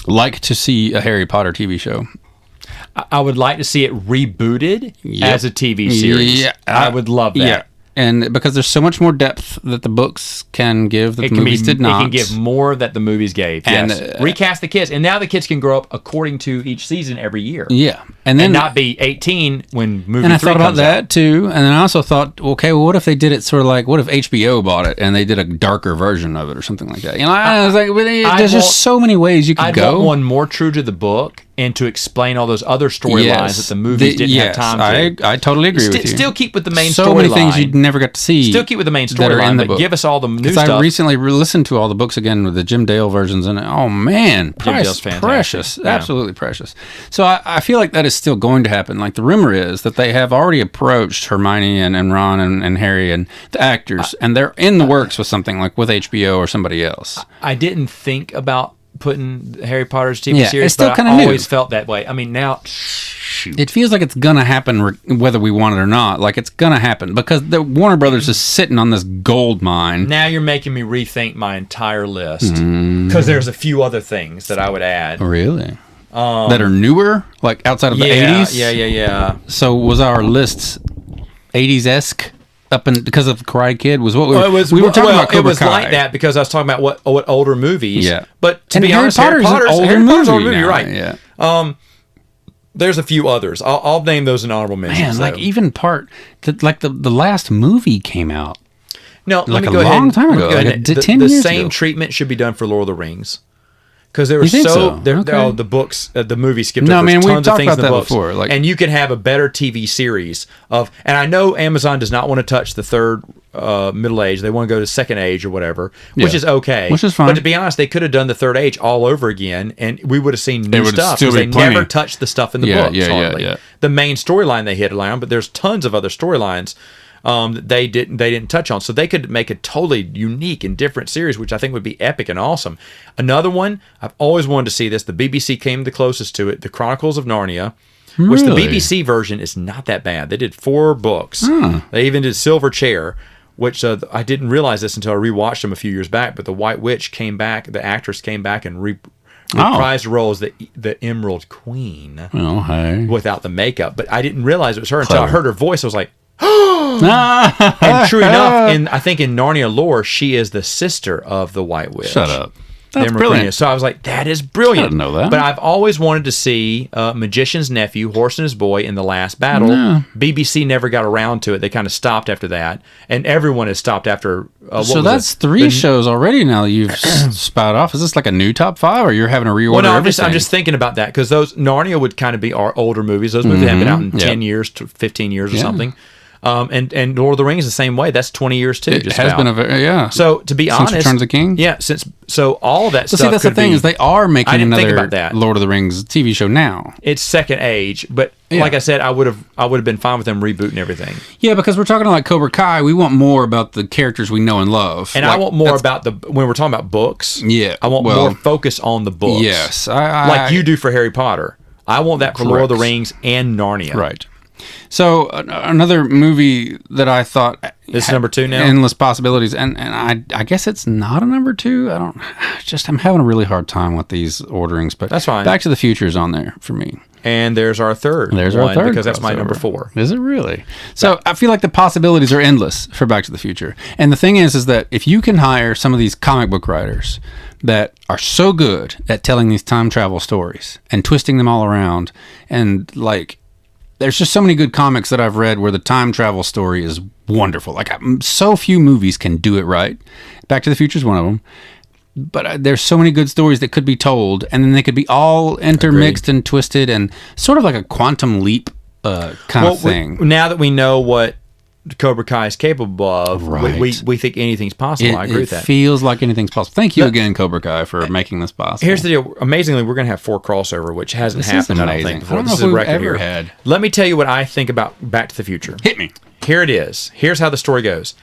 [SPEAKER 2] Like to see a Harry Potter TV show.
[SPEAKER 1] I would like to see it rebooted as a TV series. Yeah, I would love that.
[SPEAKER 2] Yeah. And because there's so much more depth that the books can give that the movies did not.
[SPEAKER 1] It can give more that the movies gave. And recast the kids. And now the kids can grow up according to each season every year.
[SPEAKER 2] Yeah.
[SPEAKER 1] and not be 18 when movie 3 comes out.
[SPEAKER 2] And I thought about that too. And then I also thought, okay, well, what if they did it sort of like, what if HBO bought it and they did a darker version of it or something like that? I was like, there's just so many ways you could go.
[SPEAKER 1] I'd want one more true to the book and to explain all those other storylines that the movies didn't have time to.
[SPEAKER 2] I totally agree with you.
[SPEAKER 1] Still keep with the main storyline.
[SPEAKER 2] So many things you never got to see.
[SPEAKER 1] Still keep with the main storyline, but give us all the new stuff.
[SPEAKER 2] I recently listened to all the books again with the Jim Dale versions, and oh man, precious, absolutely precious. So I feel like that is still going to happen. Like the rumor is that they have already approached Hermione and Ron and Harry and the actors, and they're in the works with something like with HBO or somebody else.
[SPEAKER 1] I didn't think about putting Harry Potter's TV series, it's still but I always felt that way. I mean, now, shoot.
[SPEAKER 2] It feels like it's going to happen whether we want it or not. Like, it's going to happen because the Warner Brothers is sitting on this gold mine.
[SPEAKER 1] Now you're making me rethink my entire list because there's a few other things that I would add.
[SPEAKER 2] Really? That are newer? Like, outside of the 80s?
[SPEAKER 1] Yeah.
[SPEAKER 2] So, was our list 80s-esque? Because of Karate Kid was what we were talking about. Cobra
[SPEAKER 1] It was
[SPEAKER 2] Kai.
[SPEAKER 1] like that because I was talking about what older movies.
[SPEAKER 2] Yeah,
[SPEAKER 1] but to be honest, Harry Potter's an older movie. You're right.
[SPEAKER 2] Yeah.
[SPEAKER 1] There's a few others. I'll name those in honorable mentions.
[SPEAKER 2] Man, like even the last movie came out.
[SPEAKER 1] No,
[SPEAKER 2] like
[SPEAKER 1] let me go ahead.
[SPEAKER 2] A long time ago,
[SPEAKER 1] like
[SPEAKER 2] 10 years
[SPEAKER 1] ago. The same
[SPEAKER 2] ago.
[SPEAKER 1] treatment should be done for Lord of the Rings. Because there were the books, the movie skipped over tons of things in the books.
[SPEAKER 2] Before,
[SPEAKER 1] and you could have a better TV series of, and I know Amazon does not want to touch the third middle age. They want to go to second age or whatever, which is okay.
[SPEAKER 2] Which is fine.
[SPEAKER 1] But to be honest, they could have done the third age all over again, and we would have seen new stuff. Because they never touched the stuff in the books, hardly.
[SPEAKER 2] Yeah.
[SPEAKER 1] The main storyline they hit around, but there's tons of other storylines that they didn't touch on, so they could make a totally unique and different series, which I think would be epic and awesome. Another one, I've always wanted to see this. The BBC came the closest to it, The Chronicles of Narnia, which the BBC version is not that bad. They did 4 books. They even did Silver Chair, which I didn't realize this until I rewatched them a few years back. But the White Witch came back, the actress came back and reprised the role as the Emerald Queen without the makeup. But I didn't realize it was her until I heard her voice. I was like, and true enough, I think in Narnia lore, she is the sister of the White Witch.
[SPEAKER 2] Shut up. That's brilliant.
[SPEAKER 1] So I was like, that is brilliant.
[SPEAKER 2] I didn't know that.
[SPEAKER 1] But I've always wanted to see Magician's Nephew, Horse and His Boy in the last battle.
[SPEAKER 2] No.
[SPEAKER 1] BBC never got around to it. They kind of stopped after that. And everyone has stopped after...
[SPEAKER 2] so that's 3 shows already now you've spout off. Is this like a new top 5 or you're having to reorder everything?
[SPEAKER 1] I'm just thinking about that because those Narnia would kind of be our older movies. Those movies have been out in 10 years to 15 years or something. And Lord of the Rings the same way. That's 20 years too.
[SPEAKER 2] It has been
[SPEAKER 1] So to be honest,
[SPEAKER 2] since Return of the King.
[SPEAKER 1] Yeah, so all that stuff.
[SPEAKER 2] See, that's the thing is they are making another
[SPEAKER 1] that.
[SPEAKER 2] Lord of the Rings TV show now.
[SPEAKER 1] It's second age, but like I said, I would have been fine with them rebooting everything.
[SPEAKER 2] Yeah, because we're talking like Cobra Kai. We want more about the characters we know and love,
[SPEAKER 1] and I want more about when we're talking about books.
[SPEAKER 2] Yeah,
[SPEAKER 1] I want more focus on the books.
[SPEAKER 2] Yes,
[SPEAKER 1] like you do for Harry Potter. I want that for Lord of the Rings and Narnia.
[SPEAKER 2] Right. So another movie that I thought
[SPEAKER 1] this is number 2 now,
[SPEAKER 2] Endless Possibilities, and I guess it's not a number 2. I'm having a really hard time with these orderings, but
[SPEAKER 1] that's fine.
[SPEAKER 2] Back to the Future is on there for me,
[SPEAKER 1] and there's our third. Because that's my number 4.
[SPEAKER 2] Is it really? So I feel like the possibilities are endless for Back to the Future, and the thing is that if you can hire some of these comic book writers that are so good at telling these time travel stories and twisting them all around, and like. There's just so many good comics that I've read where the time travel story is wonderful. Like, so few movies can do it right. Back to the Future is one of them. But there's so many good stories that could be told, and then they could be all intermixed and twisted, and sort of like a quantum leap kind of thing.
[SPEAKER 1] Now that we know what Cobra Kai is capable of, we think anything's possible. I agree with that.
[SPEAKER 2] It feels like anything's possible. Thank you again, Cobra Kai, for making this possible.
[SPEAKER 1] Here's the deal. Amazingly, we're going to have 4 crossover, which hasn't happened, I don't think, before.
[SPEAKER 2] I don't know if we've ever had.
[SPEAKER 1] Let me tell you what I think about Back to the Future.
[SPEAKER 2] Hit me.
[SPEAKER 1] Here it is. Here's how the story goes.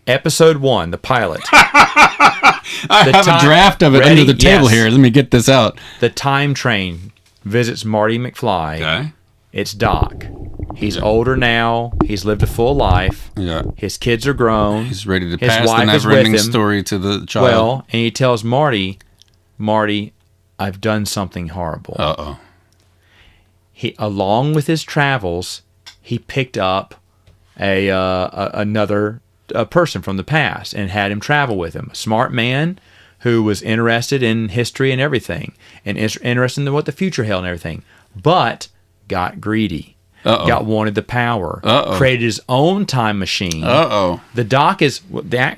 [SPEAKER 1] Episode 1, the pilot.
[SPEAKER 2] I have a draft of it under the table here. Let me get this out.
[SPEAKER 1] The time train visits Marty McFly.
[SPEAKER 2] Okay.
[SPEAKER 1] It's Doc. He's older now. He's lived a full life.
[SPEAKER 2] Yeah.
[SPEAKER 1] His kids are grown.
[SPEAKER 2] He's ready to pass the never-ending story to the child.
[SPEAKER 1] Well, and he tells Marty, I've done something horrible.
[SPEAKER 2] Uh-oh.
[SPEAKER 1] Along with his travels, he picked up another person from the past and had him travel with him. A smart man who was interested in history and everything, and interested in what the future held and everything. But got greedy, wanted the power, created his own time machine. The Doc is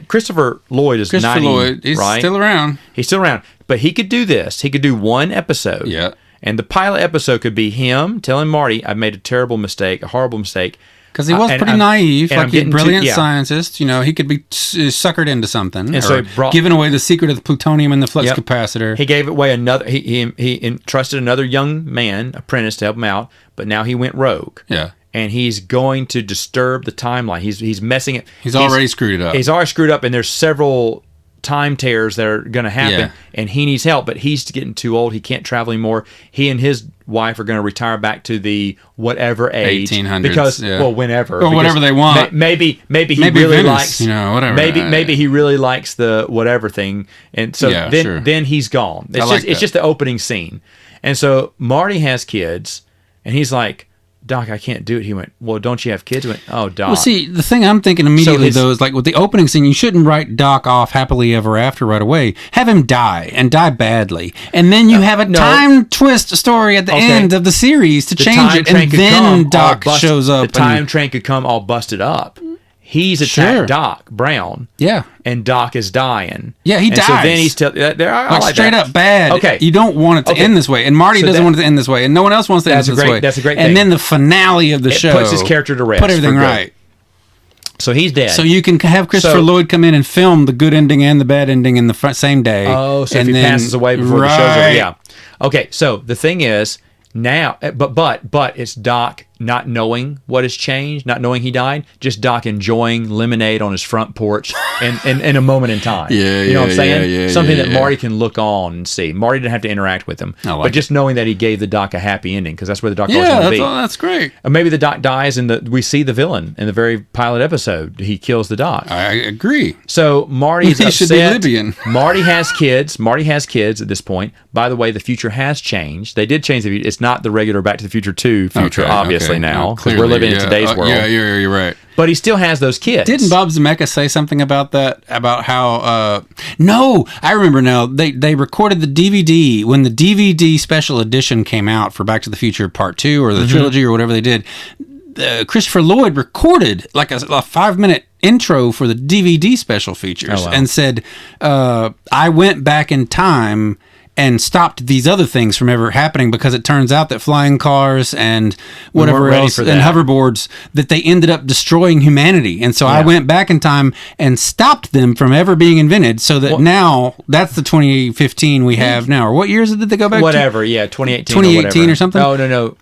[SPEAKER 1] Christopher Lloyd is 90,
[SPEAKER 2] he's
[SPEAKER 1] right?
[SPEAKER 2] still around.
[SPEAKER 1] He's still around, but he could do this. He could do one episode.
[SPEAKER 2] Yeah.
[SPEAKER 1] And the pilot episode could be him telling Marty, "I've made a terrible mistake, a horrible mistake."
[SPEAKER 2] Because he was pretty naive, like a brilliant scientist. You know, he could be suckered into something. And so giving away the secret of the plutonium in the flux capacitor.
[SPEAKER 1] He gave away another. He entrusted another young man, apprentice, to help him out. But now he went rogue.
[SPEAKER 2] Yeah.
[SPEAKER 1] And he's going to disturb the timeline. He's messing it.
[SPEAKER 2] He's already screwed it up.
[SPEAKER 1] He's already screwed up, and there's several time tears that are going to happen, and he needs help, but he's getting too old. He can't travel anymore. He and his wife are going to retire back to the whatever age,
[SPEAKER 2] 1800s,
[SPEAKER 1] because whenever,
[SPEAKER 2] or whatever they want.
[SPEAKER 1] Maybe he really likes,
[SPEAKER 2] whatever.
[SPEAKER 1] Maybe he really likes the whatever thing, and so then he's gone. It's just the opening scene, and so Marty has kids, and he's like, "Doc, I can't do it." He went, "Well, don't you have kids?" He went, "Oh, Doc."
[SPEAKER 2] Well, see, the thing I'm thinking immediately, though, is like with the opening scene, you shouldn't write Doc off happily ever after right away. Have him die, and die badly. And then you have a time twist story at the end of the series to change it, and then Doc shows up.
[SPEAKER 1] The time train could come all busted up. He's attacked Doc Brown.
[SPEAKER 2] Yeah.
[SPEAKER 1] And Doc is dying.
[SPEAKER 2] Yeah, he dies.
[SPEAKER 1] So then he's like
[SPEAKER 2] straight up bad. Okay. You don't want it to end this way. And Marty doesn't want it to end this way. And no one else wants it to end this way.
[SPEAKER 1] That's a great thing.
[SPEAKER 2] And then the finale of the show
[SPEAKER 1] puts his character to rest.
[SPEAKER 2] Put everything right.
[SPEAKER 1] So he's dead.
[SPEAKER 2] So you can have Christopher Lloyd come in and film the good ending and the bad ending in the same day.
[SPEAKER 1] Oh, so if he passes away before the show's over. Yeah. Okay, so the thing is, now, but it's Doc not knowing what has changed, not knowing he died, just Doc enjoying lemonade on his front porch in a moment in time. You know what I'm saying? Something that Marty can look on and see. Marty didn't have to interact with him, but just knowing that he gave the Doc a happy ending, because that's where the Doc always wanted to be.
[SPEAKER 2] That's great.
[SPEAKER 1] Or maybe the Doc dies and we see the villain in the very pilot episode. He kills the Doc.
[SPEAKER 2] I agree.
[SPEAKER 1] So Marty's upset.
[SPEAKER 2] Should be Libyan.
[SPEAKER 1] Marty has kids. Marty has kids at this point. By the way, the future has changed. They did change the future. It's not the regular Back to the Future 2 future, obviously, now, because we're living in today's world.
[SPEAKER 2] Yeah, you're right.
[SPEAKER 1] But he still has those kids.
[SPEAKER 2] Didn't Bob Zemeckis say something about that? About how... no, I remember now. They recorded the DVD. When the DVD special edition came out for Back to the Future Part 2 or the trilogy or whatever they did, Christopher Lloyd recorded like a 5-minute intro for the DVD special features and said, I went back in time and stopped these other things from ever happening, because it turns out that flying cars and whatever else and hoverboards, that they ended up destroying humanity. And so I went back in time and stopped them from ever being invented, so that now that's the 2015 we have now. Or what years did they go back to?
[SPEAKER 1] 2018
[SPEAKER 2] 2018 or something?
[SPEAKER 1] No.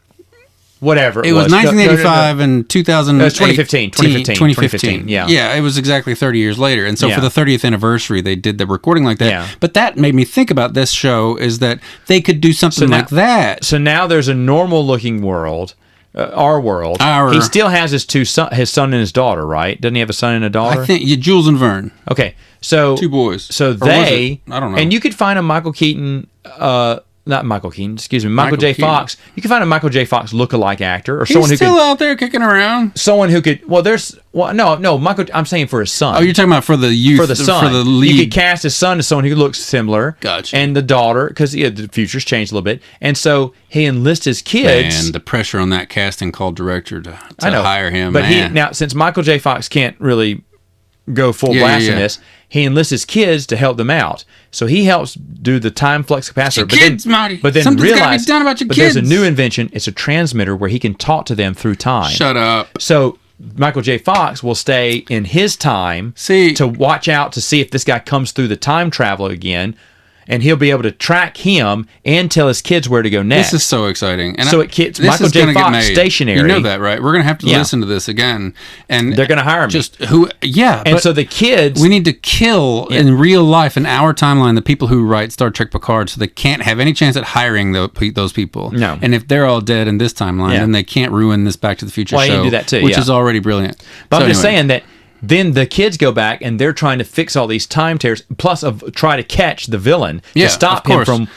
[SPEAKER 1] Whatever
[SPEAKER 2] it was 1985 and 2000.
[SPEAKER 1] No, it's 2015.
[SPEAKER 2] Yeah, it was exactly 30 years later. And so for the 30th anniversary, they did the recording like that. Yeah. But that made me think about this show, is that they could do something like that.
[SPEAKER 1] So now there's a normal looking world. Our world. He still has his son and his daughter, right? Doesn't he have a son and a daughter?
[SPEAKER 2] I think Jules and Vern.
[SPEAKER 1] Okay, so
[SPEAKER 2] 2 boys.
[SPEAKER 1] So I don't know. And you could find a Michael Keaton. Not Michael Keaton, excuse me, Michael J. Fox. You can find a Michael J. Fox lookalike actor, or someone who
[SPEAKER 2] still out there kicking around.
[SPEAKER 1] Someone who could. No, Michael. I'm saying for his son.
[SPEAKER 2] Oh, you're talking about for the youth,
[SPEAKER 1] for the son,
[SPEAKER 2] for the lead.
[SPEAKER 1] You could cast his son as someone who looks similar.
[SPEAKER 2] Gotcha.
[SPEAKER 1] And the daughter, because the future's changed a little bit, and so he enlists his kids.
[SPEAKER 2] And the pressure on that casting call director to hire him.
[SPEAKER 1] But now, since Michael J. Fox can't really go full blast in this, he enlists his kids to help them out. So he helps do the time flux capacitor. But then realize there's a new invention. It's a transmitter where he can talk to them through time.
[SPEAKER 2] Shut up.
[SPEAKER 1] So Michael J. Fox will stay in his time to watch out to see if this guy comes through the time travel again. And he'll be able to track him and tell his kids where to go next.
[SPEAKER 2] This is so exciting.
[SPEAKER 1] And so it keeps Michael J. Fox stationary.
[SPEAKER 2] You know that, right? We're going to have to listen to this again. And
[SPEAKER 1] they're going to hire me.
[SPEAKER 2] And
[SPEAKER 1] so the kids...
[SPEAKER 2] We need to kill, in real life, in our timeline, the people who write Star Trek Picard, so they can't have any chance at hiring those people.
[SPEAKER 1] No.
[SPEAKER 2] And if they're all dead in this timeline, then they can't ruin this Back to the Future show.
[SPEAKER 1] You can do that too,
[SPEAKER 2] which is already brilliant.
[SPEAKER 1] But I'm just saying that then the kids go back and they're trying to fix all these time tears, plus try to catch the villain to stop him from...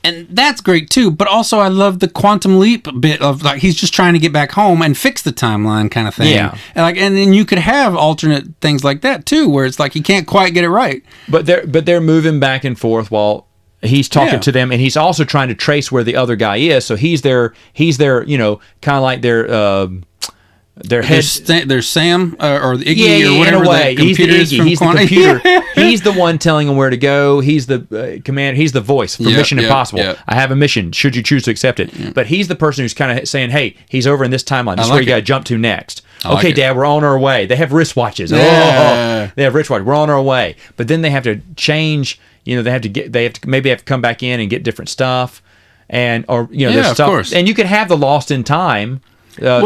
[SPEAKER 2] and that's great too, but also I love the quantum leap bit of like he's just trying to get back home and fix the timeline kind of thing.
[SPEAKER 1] Yeah.
[SPEAKER 2] And then you could have alternate things like that too, where it's like he can't quite get it right.
[SPEAKER 1] But they're moving back and forth while he's talking to them, and he's also trying to trace where the other guy is. So he's their kind of like their head.
[SPEAKER 2] There's Sam or Iggy or whatever.
[SPEAKER 1] In a way,
[SPEAKER 2] he's
[SPEAKER 1] the Iggy. He's the computer. He's the one telling them where to go. He's the commander. He's the voice for Mission Impossible. Yep. I have a mission. Should you choose to accept it? Yep. But he's the person who's kind of saying, "Hey, he's over in this timeline. This is where you got to jump to next." Okay, Dad, we're on our way. They have wristwatches. Yeah. They have wristwatches. We're on our way. But then they have to change. They have to come back in and get different stuff, there's stuff. Of course. And you could have the Lost in Time.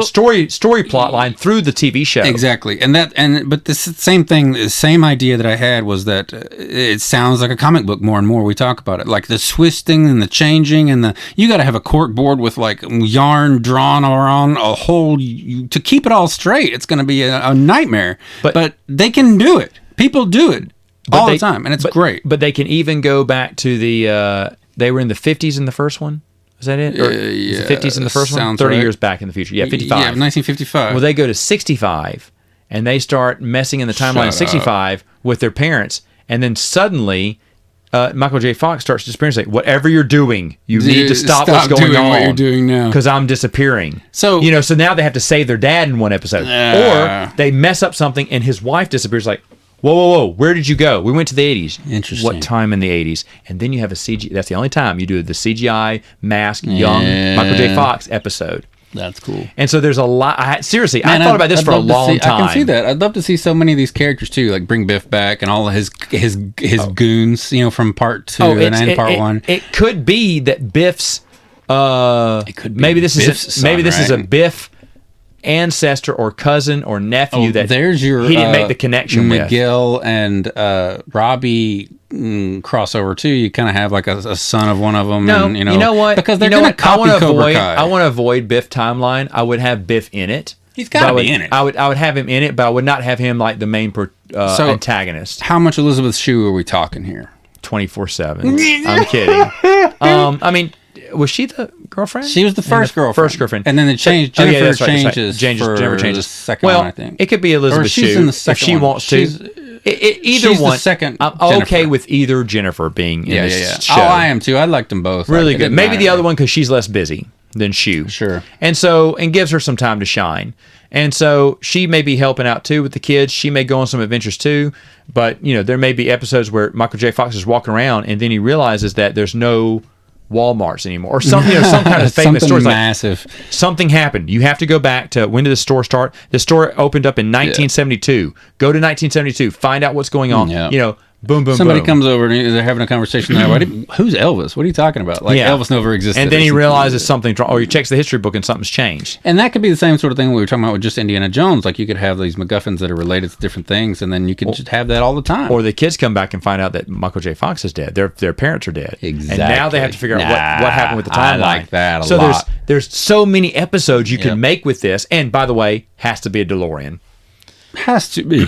[SPEAKER 1] Story plot line through the TV show.
[SPEAKER 2] Exactly. But the same thing, the same idea that I had was that it sounds like a comic book more and more we talk about it. Like the twisting and the changing and you got to have a cork board with like yarn drawn around a whole to keep it all straight. It's going to be a nightmare. But they can do it. People do it all the time, and it's great.
[SPEAKER 1] But they can even go back to they were in the 50s in the first one. Is that it? Or the 50s in the first one? 30 years back in the future. Yeah, 55.
[SPEAKER 2] Yeah, 1955.
[SPEAKER 1] Well, they go to 65, and they start messing in the timeline of 65 with their parents, and then suddenly Michael J. Fox starts disappearing and say, whatever you're doing, you need to stop what's going on.
[SPEAKER 2] What you're doing now.
[SPEAKER 1] Because I'm disappearing. So now they have to save their dad in one episode. Or they mess up something, and his wife disappears like, whoa, where did you go? We went to the 80s.
[SPEAKER 2] Interesting.
[SPEAKER 1] What time in the 80s? And then you have a CGI. That's the only time you do the CGI mask young Michael J. Fox episode.
[SPEAKER 2] That's cool.
[SPEAKER 1] And so there's a lot. I thought about this for a long time.
[SPEAKER 2] I can see that. I'd love to see so many of these characters too, like bring Biff back and all of his goons, from part 2 and part 1.
[SPEAKER 1] It could be that Biff's.
[SPEAKER 2] It could be
[SPEAKER 1] maybe this is a Biff ancestor or cousin or nephew that
[SPEAKER 2] there's your
[SPEAKER 1] he didn't make the connection
[SPEAKER 2] McGill and Robbie crossover too. You kind of have like a son of one of them.
[SPEAKER 1] No,
[SPEAKER 2] and,
[SPEAKER 1] you know what?
[SPEAKER 2] Because they're going to copy Cobra Kai.
[SPEAKER 1] I want to avoid Biff timeline. I would have Biff in it.
[SPEAKER 2] He's got to be in it.
[SPEAKER 1] I would have him in it, but I would not have him like the main antagonist.
[SPEAKER 2] How much Elizabeth Shue are we talking here?
[SPEAKER 1] 24/7. I'm kidding. I mean, was she the girlfriend?
[SPEAKER 2] She was the first girlfriend. And then it changed.
[SPEAKER 1] Jennifer
[SPEAKER 2] changes
[SPEAKER 1] Jennifer changes.
[SPEAKER 2] The second one, I think.
[SPEAKER 1] It could be Elizabeth Shue
[SPEAKER 2] in the second
[SPEAKER 1] if she wants to. Either
[SPEAKER 2] she's
[SPEAKER 1] one.
[SPEAKER 2] The second
[SPEAKER 1] I'm okay with either Jennifer being in this show.
[SPEAKER 2] Oh, I am too. I liked them both.
[SPEAKER 1] Really good. Maybe the other one because she's less busy than Shue.
[SPEAKER 2] Sure.
[SPEAKER 1] And gives her some time to shine. And so she may be helping out too with the kids. She may go on some adventures too. But there may be episodes where Michael J. Fox is walking around and then he realizes that there's no Walmarts anymore, or some kind of famous story.
[SPEAKER 2] Massive.
[SPEAKER 1] Like, something happened. You have to go back to when did the store start? The store opened up in 1972. Go to 1972. Find out what's going on. Yeah. Boom, boom,
[SPEAKER 2] Somebody
[SPEAKER 1] boom.
[SPEAKER 2] comes over and they're having a conversation there. Who's Elvis? What are you talking about? Like Elvis never existed.
[SPEAKER 1] And then he realizes something's wrong, or he checks the history book and something's changed.
[SPEAKER 2] And that could be the same sort of thing we were talking about with just Indiana Jones. Like you could have these MacGuffins that are related to different things, and then you could just have that all the time.
[SPEAKER 1] Or the kids come back and find out that Michael J. Fox is dead. Their parents are dead.
[SPEAKER 2] Exactly.
[SPEAKER 1] And now they have to figure out what happened with the timeline. I
[SPEAKER 2] like that
[SPEAKER 1] so
[SPEAKER 2] lot.
[SPEAKER 1] there's so many episodes you can make with this. And by the way, has to be a DeLorean.
[SPEAKER 2] Has to be.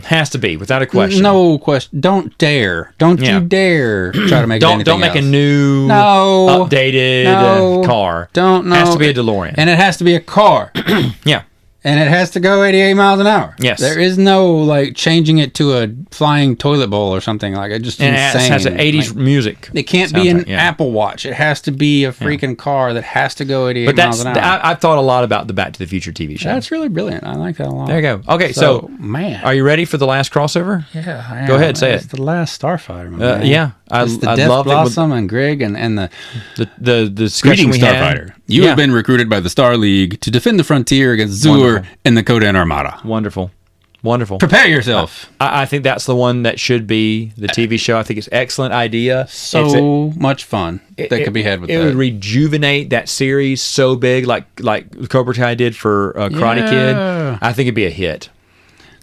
[SPEAKER 1] Has to be, without a question.
[SPEAKER 2] No question. Don't dare. Don't you dare try to make anything
[SPEAKER 1] Don't make
[SPEAKER 2] else.
[SPEAKER 1] a new, updated car. Has to be a DeLorean.
[SPEAKER 2] And it has to be a car.
[SPEAKER 1] Yeah.
[SPEAKER 2] And it has to go 88 miles an hour.
[SPEAKER 1] Yes.
[SPEAKER 2] There is no, like, changing it to a flying toilet bowl or something. Like, it's just insane.
[SPEAKER 1] It has an 80s music.
[SPEAKER 2] It can't be an Apple Watch. It has to be a freaking car that has to go 88 miles an hour.
[SPEAKER 1] I've thought a lot about the Back to the Future TV show.
[SPEAKER 2] That's really brilliant. I like that a lot.
[SPEAKER 1] There you go. Okay, so
[SPEAKER 2] man.
[SPEAKER 1] Are you ready for the last crossover?
[SPEAKER 2] Yeah, I am.
[SPEAKER 1] Go ahead, say
[SPEAKER 2] it's
[SPEAKER 1] it.
[SPEAKER 2] The last Starfighter, man.
[SPEAKER 1] Yeah.
[SPEAKER 2] It's the Death Blossom and Greg and
[SPEAKER 1] the discussion we
[SPEAKER 2] Starfighter.
[SPEAKER 1] had.
[SPEAKER 2] You have been recruited by the Star League to defend the frontier against Zur and the Kodan Armada.
[SPEAKER 1] Wonderful.
[SPEAKER 2] Prepare yourself.
[SPEAKER 1] I think that's the one that should be the TV show. I think it's an excellent idea.
[SPEAKER 2] So much fun that could be had with that.
[SPEAKER 1] It would rejuvenate that series so big, like Cobra Kai did for Karate Kid. I think it'd be a hit.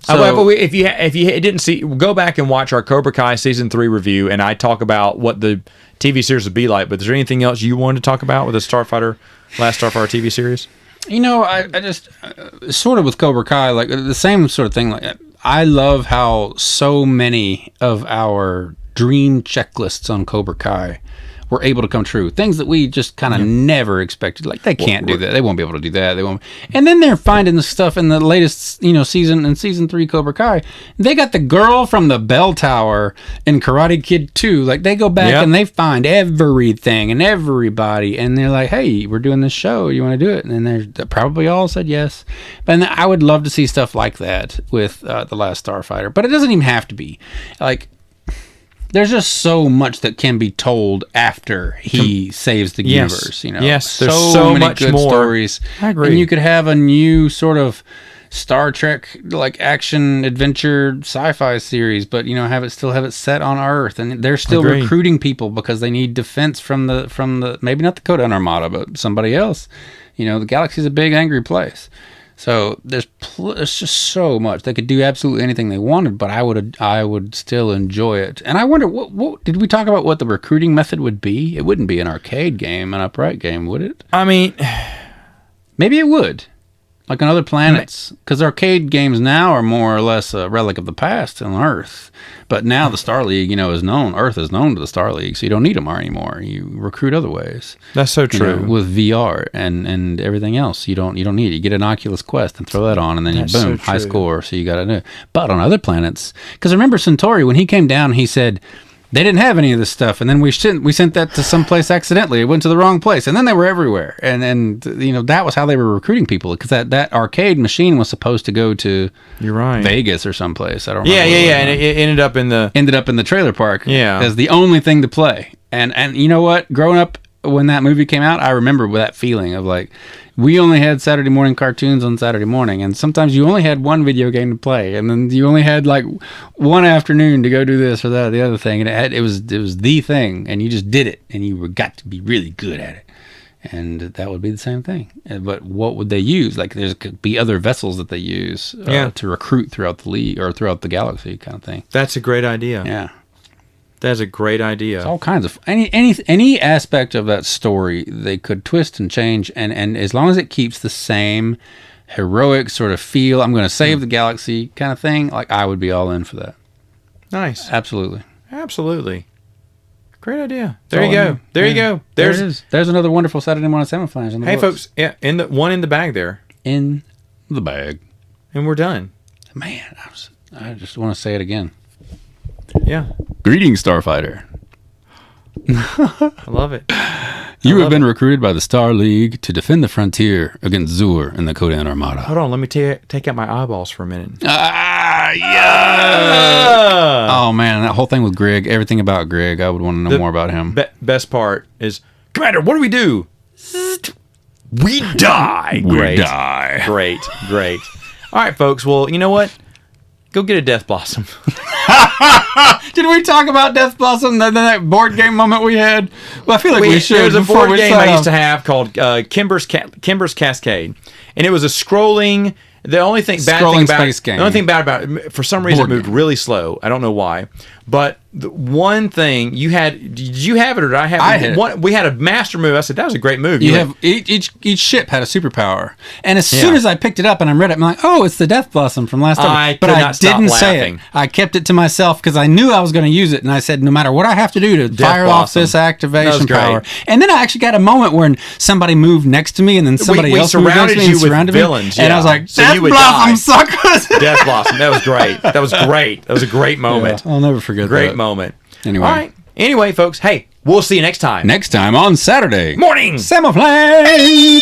[SPEAKER 1] So, if you didn't see, go back and watch our Cobra Kai season 3 review, and I talk about what the TV series would be like. But is there anything else you wanted to talk about with the last Starfighter TV series?
[SPEAKER 2] I just sort of with Cobra Kai, like the same sort of thing. Like I love how so many of our dream checklists on Cobra Kai were able to come true. Things that we just kind of never expected. Like, they can't do that. They won't be able to do that. They won't. And then they're finding the stuff in the latest, season, in season 3 Cobra Kai. They got the girl from the bell tower in Karate Kid 2. Like, they go back and they find everything and everybody, and they're like, hey, we're doing this show. You want to do it? And they probably all said yes. And I would love to see stuff like that with The Last Starfighter. But it doesn't even have to be. Like, there's just so much that can be told after he saves the universe.
[SPEAKER 1] Yes, there's so many much
[SPEAKER 2] good
[SPEAKER 1] more
[SPEAKER 2] stories.
[SPEAKER 1] I agree.
[SPEAKER 2] And you could have a new sort of Star Trek, like, action adventure sci-fi series, but have it set on Earth, and they're still recruiting people because they need defense from the maybe not the Kodan Armada, but somebody else. The galaxy's a big angry place. So there's just so much. They could do absolutely anything they wanted, but I would still enjoy it. And I wonder, what did we talk about what the recruiting method would be? It wouldn't be an arcade game, an upright game, would it?
[SPEAKER 1] I mean,
[SPEAKER 2] maybe it would. Like on other planets. Because arcade games now are more or less a relic of the past on Earth. But now the Star League, is known. Earth is known to the Star League, so you don't need them anymore. You recruit other ways.
[SPEAKER 1] That's so true.
[SPEAKER 2] With VR and everything else, you don't need it. You get an Oculus Quest and throw that on, and then boom, so high score. So you got to do it. But on other planets, because remember Centauri, when he came down, he said they didn't have any of this stuff, and then we sent that to some place accidentally. It went to the wrong place, and then they were everywhere. And that was how they were recruiting people, because that arcade machine was supposed to go to Vegas or someplace. I don't remember.
[SPEAKER 1] Yeah, and it ended up in the
[SPEAKER 2] trailer park.
[SPEAKER 1] Yeah,
[SPEAKER 2] as the only thing to play. And you know what? Growing up, when that movie came out, I remember that feeling of like, we only had Saturday morning cartoons on Saturday morning, and sometimes you only had one video game to play, and then you only had like one afternoon to go do this or that or the other thing, and it was the thing, and you just did it, and you got to be really good at it, and that would be the same thing. But what would they use? Like, there could be other vessels that they use to recruit throughout the league or throughout the galaxy, kind of thing.
[SPEAKER 1] That's a great idea.
[SPEAKER 2] Yeah.
[SPEAKER 1] That's a great idea.
[SPEAKER 2] It's all kinds of any aspect of that story they could twist and change, and as long as it keeps the same heroic sort of feel, I'm going to save the galaxy kind of thing, like, I would be all in for that.
[SPEAKER 1] Nice.
[SPEAKER 2] Absolutely.
[SPEAKER 1] Great idea. There you go. There you go.
[SPEAKER 2] There's another wonderful Saturday Morning Samoflange in the books.
[SPEAKER 1] Folks, in the bag there.
[SPEAKER 2] In the bag.
[SPEAKER 1] And we're done.
[SPEAKER 2] Man, I just want to say it again.
[SPEAKER 1] Yeah.
[SPEAKER 2] Greetings, Starfighter.
[SPEAKER 1] I love it.
[SPEAKER 2] You have been recruited by the Star League to defend the frontier against Zur and the Kodan Armada.
[SPEAKER 1] Hold on, let me take out my eyeballs for a minute.
[SPEAKER 2] Yeah. Oh man, that whole thing with Greg, everything about Greg, I would want to know more about him.
[SPEAKER 1] Best part is, Commander, what do we do? We die.
[SPEAKER 2] We die.
[SPEAKER 1] Great. All right, folks. Well, you know what? Go get a Death Blossom.
[SPEAKER 2] Did we talk about Death Blossom? That board game moment we had? Well, I feel like we should.
[SPEAKER 1] There was a board game I used to have called Kimber's Cascade, and it was a scrolling. The only thing bad about it, for some reason, it moved really slow. I don't know why, but the one thing you had, did you have it or did I have it?
[SPEAKER 2] I had it.
[SPEAKER 1] We had a master move. I said, that was a great move.
[SPEAKER 2] Each ship had a superpower, and as soon as I picked it up and I read it, I'm like, oh, it's the Death Blossom from last time. But I didn't say it. I kept it to myself because I knew I was going to use it, and I said, no matter what I have to do to fire off this activation power. And then I actually got a moment when somebody moved next to me, and then somebody else moved next to me and surrounded me, and I was like, Death Blossom suckers.
[SPEAKER 1] Death Blossom. That was great. That was a great moment.
[SPEAKER 2] Yeah, I'll never forget that.
[SPEAKER 1] Great moment.
[SPEAKER 2] Anyway.
[SPEAKER 1] All right. Anyway, folks, hey, we'll see you next time.
[SPEAKER 2] Next time on Saturday
[SPEAKER 1] Morning
[SPEAKER 2] Samoflange.